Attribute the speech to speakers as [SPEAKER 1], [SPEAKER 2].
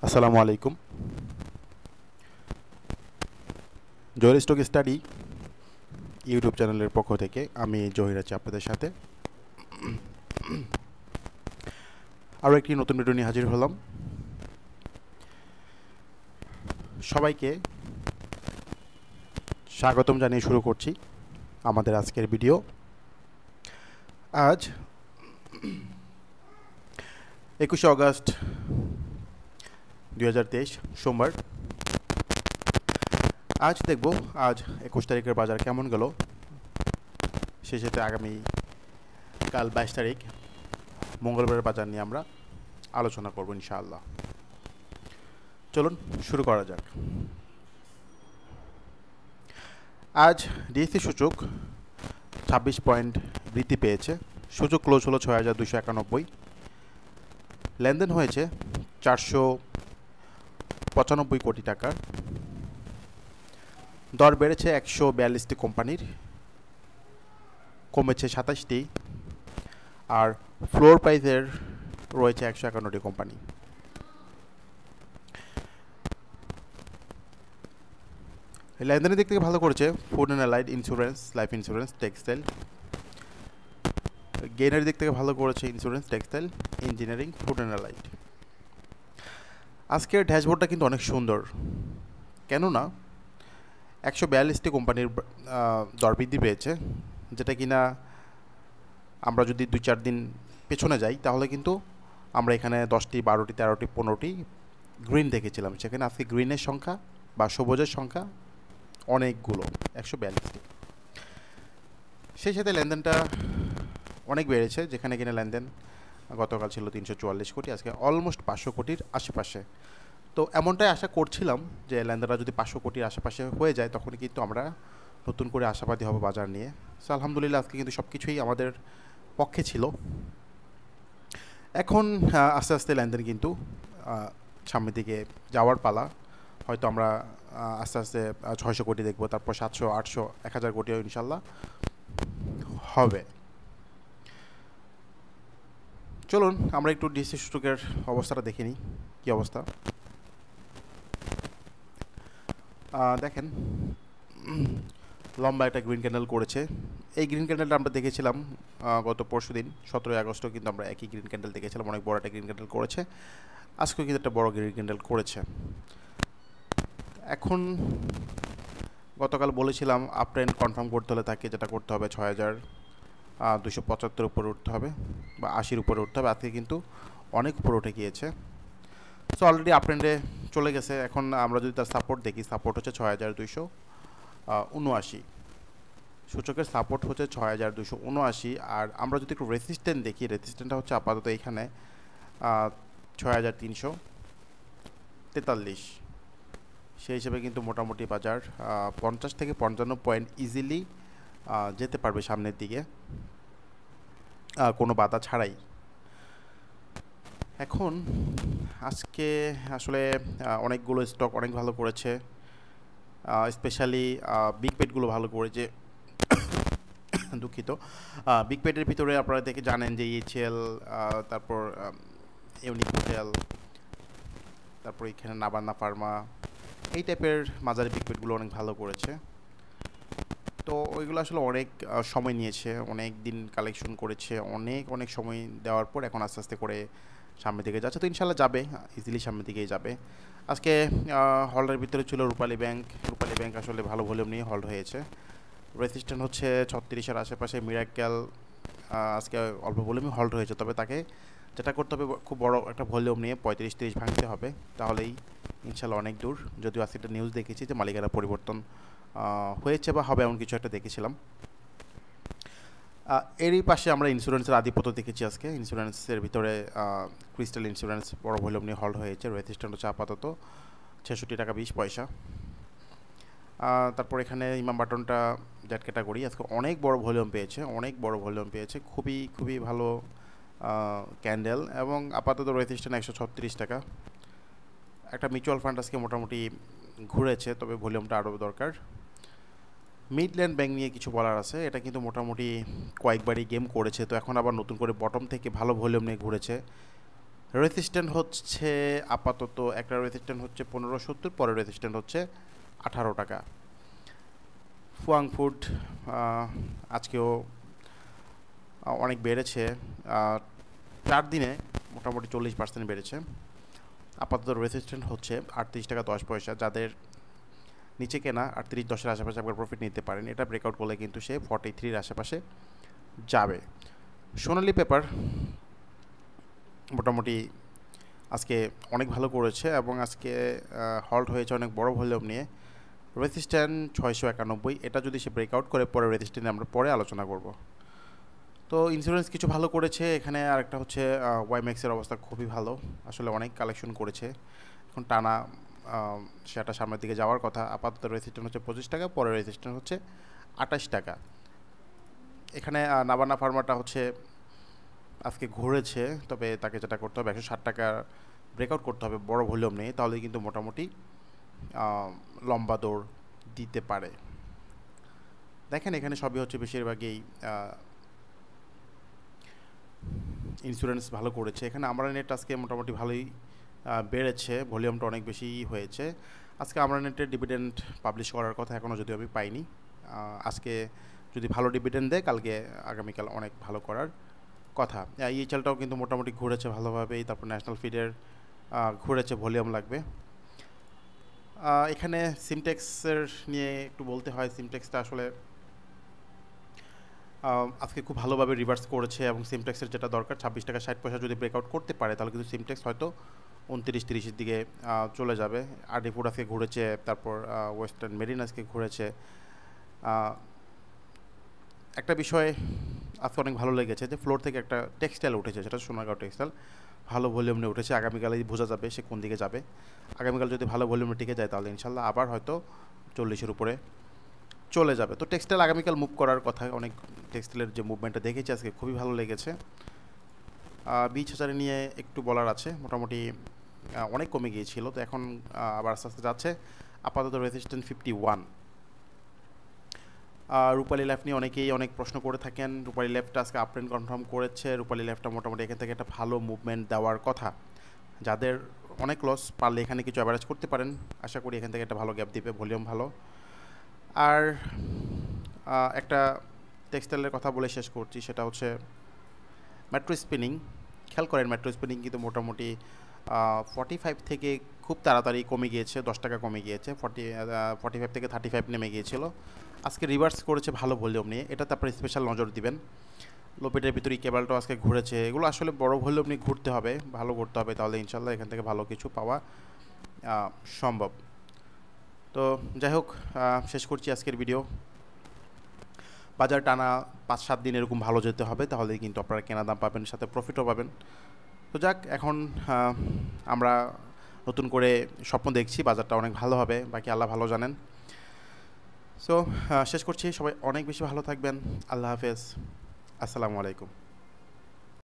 [SPEAKER 1] আসসালামু আলাইকুম। Zahir stock study YouTube চ্যানেলের পক্ষ থেকে আমি জহির আছি আপনাদের সাথে। আরও একটি নতুন ভিডিও নিয়ে হাজির হলাম। সবাইকে স্বাগতম জানিয়ে শুরু করছি আমাদের আজকের ভিডিও। আজ 21শে অগস্ট 2023 সোমবার। আজ দেখব 21 তারিখের বাজার কেমন গেল, সেই সাথে আগামী কাল 22 তারিখ মঙ্গলবারের বাজার নিয়ে আমরা আলোচনা করব ইনশাআল্লাহ। চলুন শুরু করা যাক। আজ ডিএসসি সূচক 26 পয়েন্ট বৃদ্ধি পেয়েছে। সূচক ক্লোজ হলো 6291। লেনদেন হয়েছে 495 কোটি টাকার। দর বেড়েছে 142টি কোম্পানির, কমেছে 27টি, আর ফ্লোর প্রাইসের রয়েছে 151টি কোম্পানি। লেনদেনের দিক থেকে ভালো করেছে food and allied, insurance, life insurance, textile. গেইনের দিক থেকে ভালো করেছে insurance, textile, engineering, food and allied. আজকের ড্যাশবোর্ডটা কিন্তু অনেক সুন্দর, কেননা 142টি কোম্পানির দর বৃদ্ধি পেয়েছে, যেটা কিনা আমরা যদি 2-4 দিন পেছনে যাই তাহলে কিন্তু আমরা এখানে 10টি, 12টি, 13টি, 15টি গ্রিন দেখেছিলাম। সেখানে আজকে গ্রিনের সংখ্যা বা সবুজের সংখ্যা অনেকগুলো, 142টি। সেই সাথে লেনদেনটা অনেক বেড়েছে, যেখানে কিনা লেনদেন গতকাল ছিল 344 কোটি, আজকে অলমোস্ট 500 কোটির আশেপাশে। তো এমনটাই আশা করছিলাম যে লেনদেনটা যদি 500 কোটির আশেপাশে হয়ে যায় তখন কিন্তু আমরা নতুন করে আশাবাদী হব বাজার নিয়ে। সো আলহামদুলিল্লাহ আজকে কিন্তু সব কিছুই আমাদের পক্ষে ছিল। এখন আস্তে আস্তে লেনদেন কিন্তু সামনের দিকে যাওয়ার পালা। হয়তো আমরা আস্তে আস্তে 600 কোটি দেখব, তারপর 700, 800, 1000 কোটিও ইনশাল্লাহ হবে। চলুন আমরা একটু ডিএসসি সূচকের অবস্থাটা দেখে নিই, কী অবস্থা। দেখেন, লম্বা একটা গ্রিন ক্যান্ডেল করেছে। এই গ্রিন ক্যান্ডেলটা আমরা দেখেছিলাম গত পরশু দিন 17 আগস্টও কিন্তু আমরা একই গ্রিন ক্যান্ডেল দেখেছিলাম। অনেক বড় একটা গ্রিন ক্যান্ডেল করেছে। আজকেও কিন্তু একটা বড় গ্রিন ক্যান্ডেল করেছে। এখন গতকাল বলেছিলাম আপ ট্রেন্ড কনফার্ম করতে হলে তাকে যেটা করতে হবে 6275 উপরে উঠতে হবে বা 80-র উপরে উঠতে হবে। আজকে কিন্তু অনেক উপরে উঠে গিয়েছে। সো অলরেডি আপ ট্রেন্ডে চলে গেছে। এখন আমরা যদি তার সাপোর্ট দেখি, সাপোর্ট হচ্ছে 6279। সূচকের সাপোর্ট হচ্ছে 6279। আর আমরা যদি একটু রেসিস্ট্যান্ট দেখি, রেসিস্ট্যান্টটা হচ্ছে আপাতত এখানে 6343। সেই হিসেবে কিন্তু মোটামুটি বাজার 50 থেকে 55 পয়েন্ট ইজিলি যেতে পারবে সামনের দিকে, কোনো বাধা ছাড়াই। এখন আজকে আসলে অনেকগুলো স্টক অনেক ভালো করেছে, স্পেশালি বিগ পেটগুলো ভালো করেছে। দুঃখিত, বিগ পেটের ভিতরে আপনারা দেখে জানেন যে ইএচএল, তারপর ইউনিক হোটেল, তারপর এখানে নাবান্না ফার্মা, এই টাইপের মাঝারি বিগ পেটগুলো অনেক ভালো করেছে। তো ওইগুলো আসলে অনেক সময় নিয়েছে, অনেক দিন কালেকশন করেছে, অনেক সময় দেওয়ার পর এখন আস্তে আস্তে করে সামনের দিকে যাচ্ছে। তো ইনশাল্লাহ যাবে, ইজিলি সামনের দিকেই যাবে। আজকে হল্ডের ভিতরে ছিল রূপালী ব্যাংক। রূপালী ব্যাংক আসলে ভালো ভলিউম নিয়ে হল্ড হয়েছে। রেজিস্ট্যান্ট হচ্ছে 36-এর আশেপাশে। মিরাক্কেল আজকে অল্প ভলিউমে হল্ড হয়েছে, তবে তাকে যেটা করতে হবে খুব বড় একটা ভলিউম নিয়ে 35-30 ভাঙতে হবে, তাহলেই ইনশাল্লাহ অনেক দূর। যদিও আজকে একটা নিউজ দেখেছি যে মালিকানা পরিবর্তন হয়েছে বা হবে, এমন কিছু একটা দেখেছিলাম। এরই পাশে আমরা ইন্স্যুরেন্সের আধিপত্য দেখেছি আজকে। ইন্স্যুরেন্সের ভিতরে ক্রিস্টাল ইন্স্যুরেন্স বড় ভলিউম নিয়ে হল্ড হয়েছে। রেজিস্ট্যান্ট হচ্ছে আপাতত 66 টাকা 20 পয়সা। তারপর এখানে ইমাম বাটনটা জেড ক্যাটাগরি আজকে অনেক বড় ভলিউম পেয়েছে, খুবই ভালো ক্যান্ডেল, এবং আপাতত রেজিস্ট্যান্ট 136 টাকা। একটা মিউচুয়াল ফান্ড আজকে মোটামুটি ঘুরেছে, তবে ভলিউমটা আরও দরকার। মিডল্যান্ড ব্যাংক নিয়ে কিছু বলার আছে। এটা কিন্তু মোটামুটি কয়েকবারই গেম করেছে, তো এখন আবার নতুন করে বটম থেকে ভালো ভলিউম নিয়ে ঘুরেছে। রেজিস্ট্যান্ট হচ্ছে আপাতত একটা রেজিস্ট্যান্ট হচ্ছে 1570, পরের রেজিস্ট্যান্ট হচ্ছে 18 টাকা। ফুয়াং ফুড আজকেও অনেক বেড়েছে, 4 দিনে মোটামুটি 40% বেড়েছে। আপাতত রেজিস্ট্যান্ট হচ্ছে 38 টাকা 10 পয়সা। যাদের নিচে কেনা 38-10-এর আশেপাশে আপনার প্রফিট নিতে পারেন। এটা ব্রেকআউট করলে কিন্তু সে 43-এর আশেপাশে যাবে। সোনালী পেপার মোটামুটি আজকে অনেক ভালো করেছে এবং আজকে হল্ট হয়েছে অনেক বড় ভলিউম নিয়ে। রেজিস্ট্যান্ট 691, এটা যদি সে ব্রেকআউট করে পরে রেজিস্ট্যান্ট আমরা পরে আলোচনা করব। তো ইন্স্যুরেন্স কিছু ভালো করেছে এখানে। আরেকটা হচ্ছে ওয়াইম্যাক্সের অবস্থা খুবই ভালো, আসলে অনেক কালেকশন করেছে, এখন টানা সেটা সামনের দিকে যাওয়ার কথা। আপাতত রেজিস্ট্যান্ট হচ্ছে 25 টাকা, পরে রেজিস্ট্যান্ট হচ্ছে 28 টাকা। এখানে নাবানা ফার্মাটা হচ্ছে আজকে ঘুরেছে, তবে তাকে যেটা করতে হবে 160 টাকা ব্রেকআউট করতে হবে বড় ভলিউম নেই, তাহলে কিন্তু মোটামুটি লম্বা দৌড় দিতে পারে। দেখেন এখানে সবই হচ্ছে বেশিরভাগই ইন্স্যুরেন্স ভালো করেছে। এখানে আমরা নেট আজকে মোটামুটি ভালোই বেড়েছে, ভলিউমটা অনেক বেশি হয়েছে। আজকে আমরা নেটের ডিভিডেন্ড পাবলিশ করার কথা, এখনও যদিও আমি পাইনি। আজকে যদি ভালো ডিভিডেন্ড দেয় কালকে আগামীকাল অনেক ভালো করার কথা। ইএচএলটাও কিন্তু মোটামুটি ঘুরেছে ভালোভাবেই, তারপর ন্যাশনাল ফিডের ঘুরেছে, ভলিউম লাগবে। এখানে সিমটেক্সের নিয়ে একটু বলতে হয়। সিমটেক্সটা আসলে আজকে খুব ভালোভাবে রিভার্স করেছে এবং সিমটেক্সের যেটা দরকার 26 টাকা 60 পয়সা যদি ব্রেকআউট করতে পারে তাহলে কিন্তু সিমটেক্স হয়তো 29-30-এর দিকে চলে যাবে। আরডি ফুড আজকে ঘুরেছে, তারপর ওয়েস্টার্ন মেরিন আজকে ঘুরেছে। একটা বিষয় আজকে অনেক ভালো লেগেছে যে ফ্লোর থেকে একটা টেক্সটাইল উঠেছে, সেটা সোনারগাঁও টেক্সটাইল ভালো ভলিউম নিয়ে উঠেছে। আগামীকালেই বোঝা যাবে সে কোন দিকে যাবে। আগামীকাল যদি ভালো ভলিউমে টিকে যায় তাহলে ইনশাল্লাহ আবার হয়তো 40-এর উপরে চলে যাবে। তো টেক্সটাইল আগামীকাল মুভ করার কথা। অনেক টেক্সটাইলের যে মুভমেন্টটা দেখেছি আজকে খুবই ভালো লেগেছে। 20,000 নিয়ে একটু বলার আছে, মোটামুটি অনেক কমে গিয়েছিল, তো এখন আবার আস্তে আস্তে যাচ্ছে। আপাতত রেজিস্ট্যান্ট 51। রূপালী ল্যাফট নিয়ে অনেকেই অনেক প্রশ্ন করে থাকেন। রূপালী ল্যাফটটা আজকে আপ ট্রেন্ড কনফার্ম করেছে। রূপালী ল্যাফটটা মোটামুটি এখান থেকে একটা ভালো মুভমেন্ট দেওয়ার কথা। যাদের অনেক লস, পারলে এখানে কিছু অ্যাভারেজ করতে পারেন। আশা করি এখান থেকে একটা ভালো গ্যাপ দিবে, ভলিউম ভালো। আর একটা টেক্সটাইলের কথা বলে শেষ করছি, সেটা হচ্ছে মেট্রো স্পিনিং। খেয়াল করেন মেট্রো স্পিনিং কিন্তু মোটামুটি 45 থেকে খুব তাড়াতাড়ি কমে গিয়েছে, 10 টাকা কমে গিয়েছে। 45 থেকে 35 নেমে গিয়েছিল, আজকে রিভার্স করেছে ভালো ভলিউম নিয়ে। এটাতে আপনার স্পেশাল নজর দিবেন। লোপেটের ভিতরে কেবলটাও আজকে ঘুরেছে। এগুলো আসলে বড় ভলিউম নিয়ে ঘুরতে হবে, ভালো ঘুরতে হবে, তাহলে ইনশাল্লাহ এখান থেকে ভালো কিছু পাওয়া সম্ভব। তো যাই হোক, শেষ করছি আজকের ভিডিও। বাজার টানা 5-7 দিন এরকম ভালো যেতে হবে, তাহলে কিন্তু আপনারা কেনা দাম পাবেন, সাথে প্রফিটও পাবেন। তো যাক, এখন আমরা নতুন করে স্বপ্ন দেখছি বাজারটা অনেক ভালো হবে, বাকি আল্লাহ ভালো জানেন। সো শেষ করছি, সবাই অনেক বেশি ভালো থাকবেন। আল্লাহ হাফেজ, আসসালামু আলাইকুম।